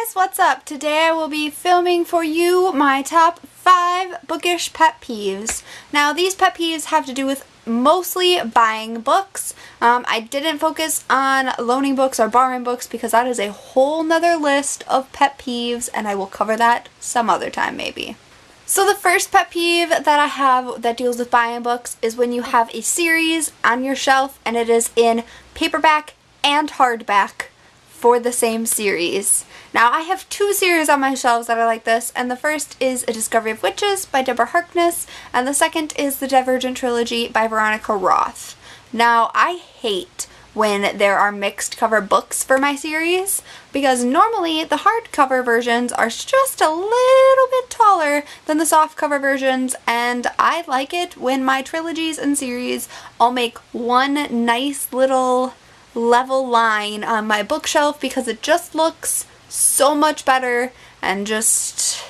guys, what's up? Today I will be filming for you my top 5 bookish pet peeves. Now these pet peeves have to do with mostly buying books. I didn't focus on loaning books or borrowing books because that is a whole nother list of pet peeves and I will cover that some other time maybe. So the first pet peeve that I have that deals with buying books is when you have a series on your shelf and it is in paperback and hardback for the same series. Now I have 2 series on my shelves that are like this, and the first is A Discovery of Witches by Deborah Harkness, and the second is The Divergent Trilogy by Veronica Roth. Now I hate when there are mixed cover books for my series, because normally the hardcover versions are just a little bit taller than the softcover versions, and I like it when my trilogies and series all make one nice little level line on my bookshelf because it just looks so much better and just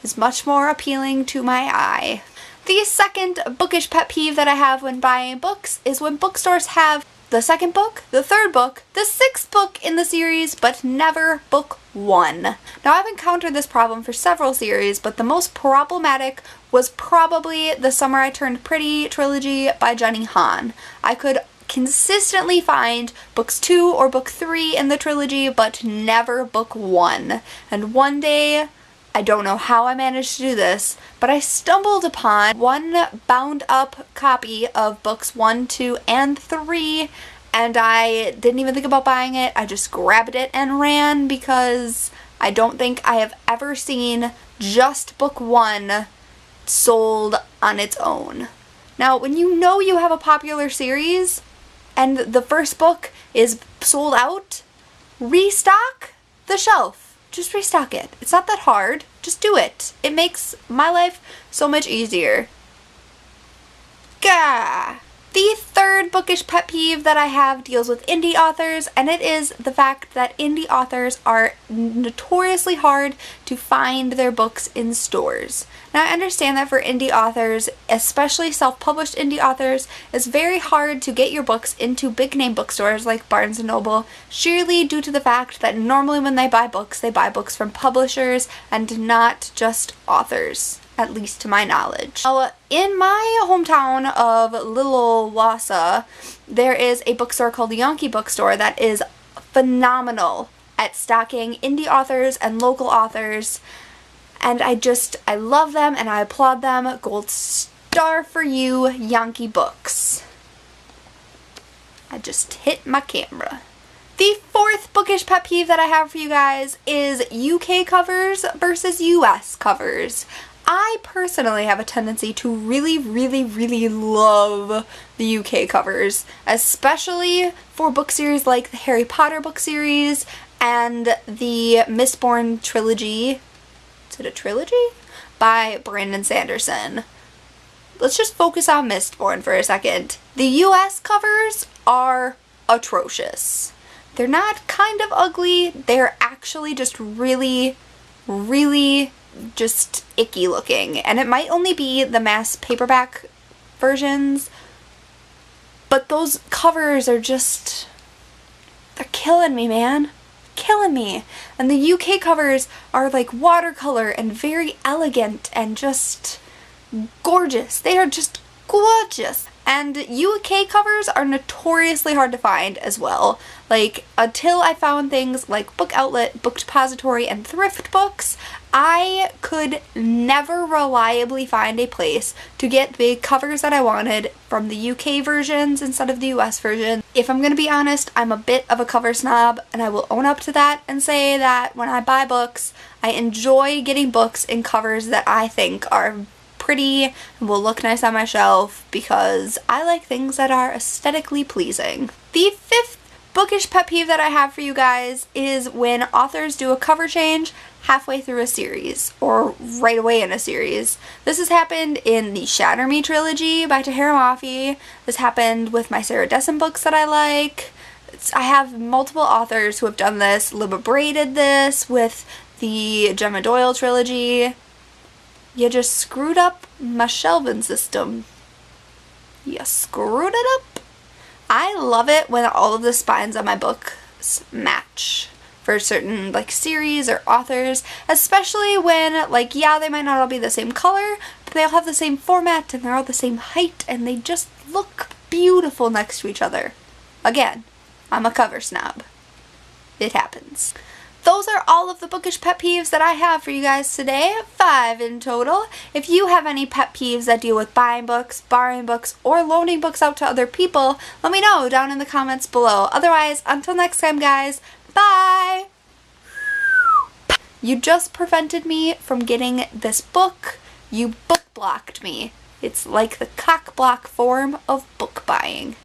is much more appealing to my eye. The second bookish pet peeve that I have when buying books is when bookstores have the second book, the third book, the 6th book in the series, but never book 1. Now I've encountered this problem for several series, but the most problematic was probably the Summer I Turned Pretty trilogy by Jenny Han. I could consistently find books 2 or book 3 in the trilogy, but never book 1. And one day, I don't know how I managed to do this, but I stumbled upon one bound up copy of books 1, 2, and 3, and I didn't even think about buying it. I just grabbed it and ran because I don't think I have ever seen just book 1 sold on its own. Now, when you know you have a popular series, and the first book is sold out, restock the shelf. Just restock it. It's not that hard. Just do it. It makes my life so much easier. Gah! The third bookish pet peeve that I have deals with indie authors, and it is the fact that indie authors are notoriously hard to find their books in stores. Now I understand that for indie authors, especially self-published indie authors, it's very hard to get your books into big name bookstores like Barnes & Noble, sheerly due to the fact that normally when they buy books from publishers and not just authors. At least to my knowledge. Now, in my hometown of Little Wassa, there is a bookstore called the Yankee Bookstore that is phenomenal at stocking indie authors and local authors, and I love them and I applaud them. Gold star for you, Yankee Books. I just hit my camera. The fourth bookish pet peeve that I have for you guys is UK covers versus US covers. I personally have a tendency to really love the UK covers, especially for book series like the Harry Potter book series and the Mistborn trilogy. Is it a trilogy? By Brandon Sanderson. Let's just focus on Mistborn for a second. The US covers are atrocious. They're not kind of ugly, they're actually just really just icky looking, and it might only be the mass paperback versions, but those covers are just, they're killing me, man. Killing me. And the UK covers are like watercolor and very elegant and just gorgeous. They are just gorgeous. And UK covers are notoriously hard to find as well. Like, until I found things like Book Outlet, Book Depository, and Thrift Books, I could never reliably find a place to get the covers that I wanted from the UK versions instead of the US version. If I'm gonna be honest, I'm a bit of a cover snob, and I will own up to that and say that when I buy books, I enjoy getting books in covers that I think are pretty and will look nice on my shelf because I like things that are aesthetically pleasing. The fifth bookish pet peeve that I have for you guys is when authors do a cover change halfway through a series or right away in a series. This has happened in the Shatter Me trilogy by Tahereh Mafi. This happened with my Sarah Dessen books that I like. I have multiple authors who have done this. Libba Bray did this with the Gemma Doyle trilogy. You just screwed up my shelving system. You screwed it up. I love it when all of the spines on my books match. for certain like series or authors, especially when like, yeah, they might not all be the same color, but they all have the same format and they're all the same height and they just look beautiful next to each other. Again, I'm a cover snob. It happens. Those are all of the bookish pet peeves that I have for you guys today, 5 in total. If you have any pet peeves that deal with buying books, borrowing books, or loaning books out to other people, let me know down in the comments below. Otherwise, until next time guys, bye! You just prevented me from getting this book. You book blocked me. It's like the cock block form of book buying.